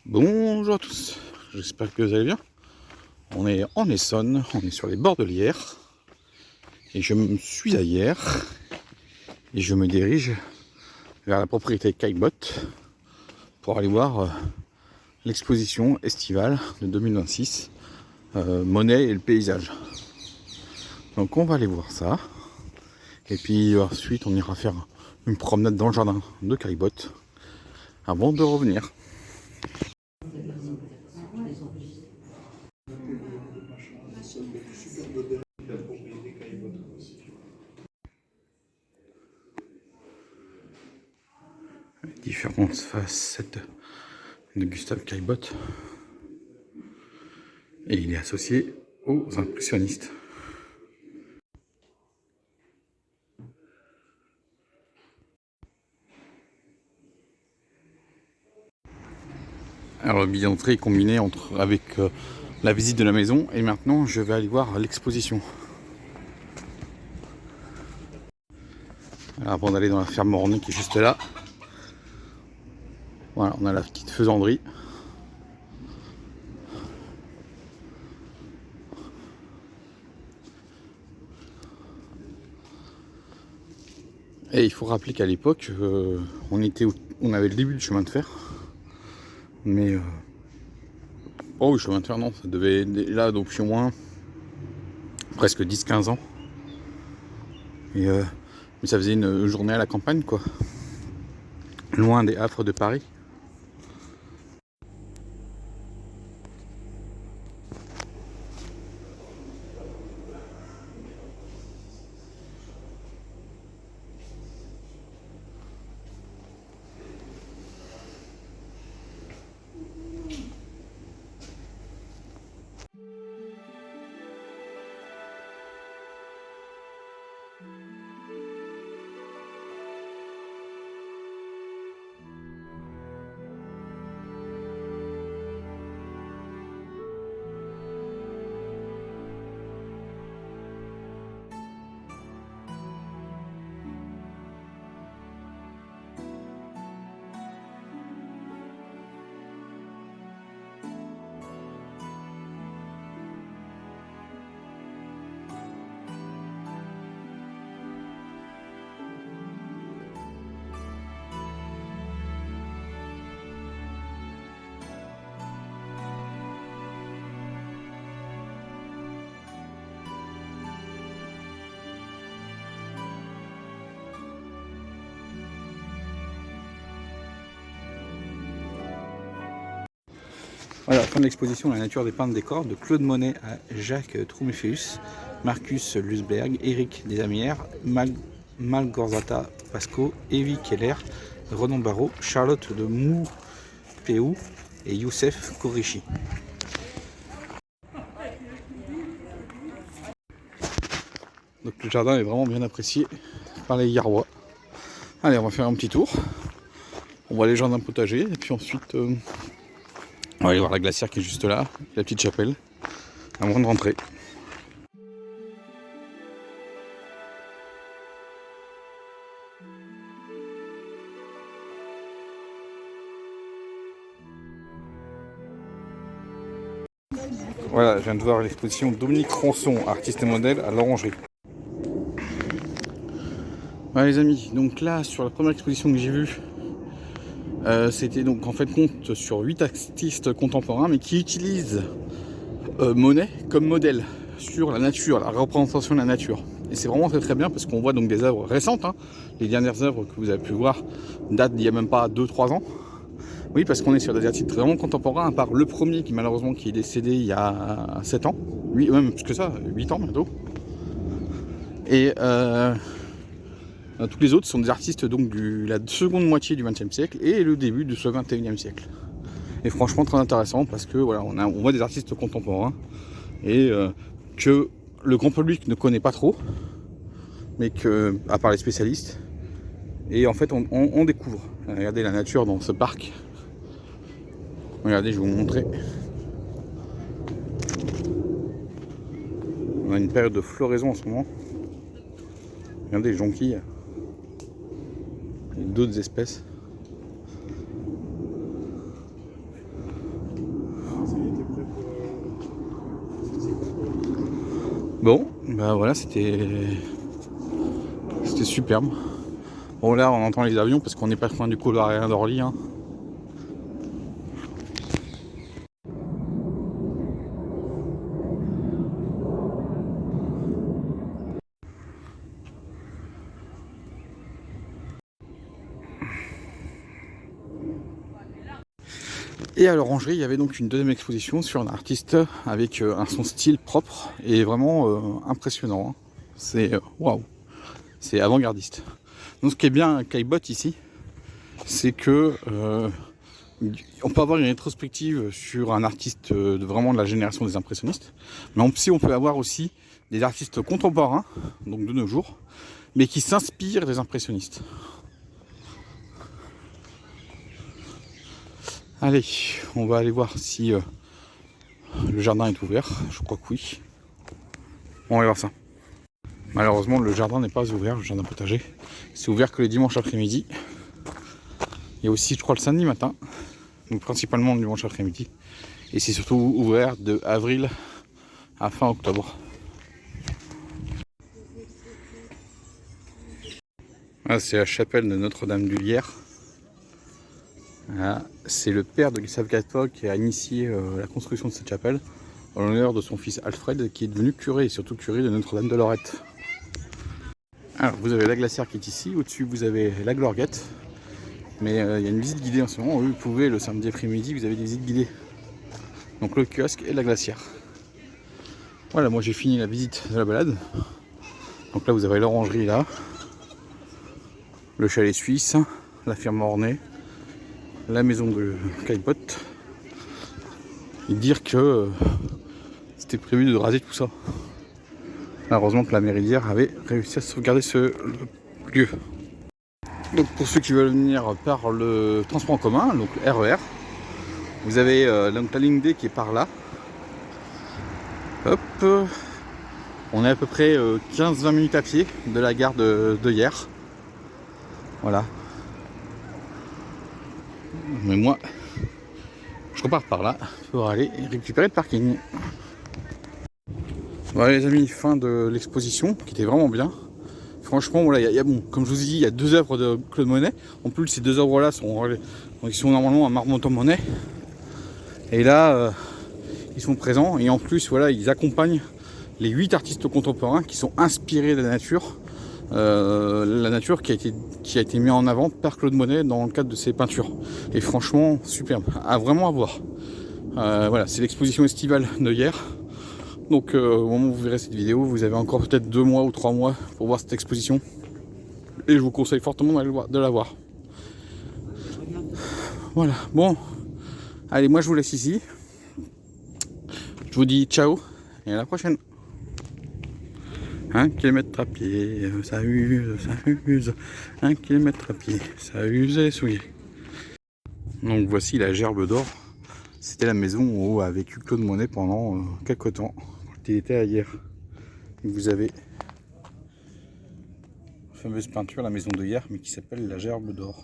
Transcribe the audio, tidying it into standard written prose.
Bonjour à tous, j'espère que vous allez bien. On est en Essonne, on est sur les bords de l'Yerre. Et je me suis à Hyères et je me dirige vers la propriété Caillebotte pour aller voir l'exposition estivale de 2026, Monet et le paysage. Donc on va aller voir ça. Et puis ensuite on ira faire une promenade dans le jardin de Caillebotte avant de revenir. Différentes facettes de Gustave Caillebotte. Et il est associé aux impressionnistes. Alors le billet d'entrée est combiné avec la visite de la maison et maintenant je vais aller voir l'exposition. Alors, avant d'aller dans la ferme Mornay qui est juste là, voilà, on a la petite faisanderie. Et il faut rappeler qu'à l'époque, on avait le début du chemin de fer. Mais oh, le chemin de fer, non, ça devait être là depuis au moins presque 10-15 ans. Et, mais ça faisait une journée à la campagne, quoi. Loin des affres de Paris. Voilà, fin de l'exposition La nature des peintres décors de Claude Monet à Jacques Troméféus, Marcus Lusberg, Éric Desamières, Malgorzata Pasco, Evie Keller, Renan Barrault, Charlotte de Moupéou et Youssef Kourichi. Donc le jardin est vraiment bien apprécié par les Hyérois. Allez, on va faire un petit tour. On va aller au jardin potager et puis ensuite on va aller voir la glacière qui est juste là, la petite chapelle, avant de rentrer. Voilà, je viens de voir l'exposition Dominique Ronson, artiste et modèle à l'Orangerie. Voilà les amis, donc là sur la première exposition que j'ai vue, c'était donc en fait compte sur 8 artistes contemporains mais qui utilisent Monet comme modèle sur la nature, la représentation de la nature. Et c'est vraiment très très bien parce qu'on voit donc des œuvres récentes, hein. Les dernières œuvres que vous avez pu voir datent d'il y a même pas 2-3 ans. Oui, parce qu'on est sur des artistes vraiment contemporains, à part le premier qui malheureusement qui est décédé il y a 7 ans, 8, même plus que ça, 8 ans bientôt. Et tous les autres sont des artistes donc de la seconde moitié du XXe siècle et le début de ce XXIe siècle. Et franchement très intéressant parce que voilà, on voit des artistes contemporains et que le grand public ne connaît pas trop, mais que, à part les spécialistes, et en fait on découvre. Regardez la nature dans ce parc. Regardez, je vais vous montrer. On a une période de floraison en ce moment. Regardez les jonquilles et d'autres espèces. Bon, bah voilà, c'était superbe. Bon là on entend les avions parce qu'on n'est pas loin du couloir aérien d'Orly. Hein. Et à l'Orangerie, il y avait donc une deuxième exposition sur un artiste avec son style propre et vraiment impressionnant. Hein. C'est waouh, c'est avant-gardiste. Donc ce qui est bien à Caillebotte ici, c'est que on peut avoir une rétrospective sur un artiste vraiment de la génération des impressionnistes, mais on peut avoir aussi des artistes contemporains, donc de nos jours, mais qui s'inspirent des impressionnistes. Allez, on va aller voir si le jardin est ouvert. Je crois que oui. On va voir ça. Malheureusement, le jardin n'est pas ouvert, le jardin potager. C'est ouvert que les dimanches après-midi. Il y a aussi, je crois, le samedi matin. Donc principalement le dimanche après-midi. Et c'est surtout ouvert de avril à fin octobre. Là, c'est la chapelle de Notre-Dame du Lierre. C'est le père de Gustave Cato qui a initié la construction de cette chapelle en l'honneur de son fils Alfred qui est devenu curé et surtout curé de Notre-Dame de Lorette. Alors vous avez la glacière qui est ici, au-dessus vous avez la Glorguette, mais il y a une visite guidée en ce moment, vous pouvez le samedi après-midi, vous avez des visites guidées. Donc le kiosque et la glacière. Voilà, moi j'ai fini la visite de la balade. Donc là vous avez l'orangerie là, le chalet suisse, la ferme ornée, la maison de Caillebotte, et dire que c'était prévu de raser tout ça. Heureusement que la mairie d'hier avait réussi à sauvegarder ce lieu. Donc pour ceux qui veulent venir par le transport en commun, donc le RER, vous avez donc la ligne D qui est par là. Hop, on est à peu près 15-20 minutes à pied de la gare de hier. Voilà. Mais moi, je repars par là pour aller récupérer le parking. Voilà les amis, fin de l'exposition qui était vraiment bien. Franchement, voilà, bon, comme je vous ai dit, il y a deux œuvres de Claude Monet. En plus, ces deux œuvres-là sont normalement à Marmottan-Monet. Et là, ils sont présents. Et en plus, voilà, ils accompagnent les 8 artistes contemporains qui sont inspirés de la nature. La nature qui a été mise en avant par Claude Monet dans le cadre de ses peintures. Et franchement, superbe. Vraiment à voir. Voilà, c'est l'exposition estivale de hier. Donc au moment où vous verrez cette vidéo, vous avez encore peut-être 2 mois ou 3 mois pour voir cette exposition. Et je vous conseille fortement de la voir. Voilà, bon. Allez, moi je vous laisse ici. Je vous dis ciao et à la prochaine. 1 km à pied, ça use, ça use. 1 km à pied, ça use et souillé. Donc voici la Gerbe d'Or. C'était la maison où a vécu Claude Monet pendant quelques temps. Il était à hier. Vous avez la fameuse peinture, la maison de hier, mais qui s'appelle la Gerbe d'Or.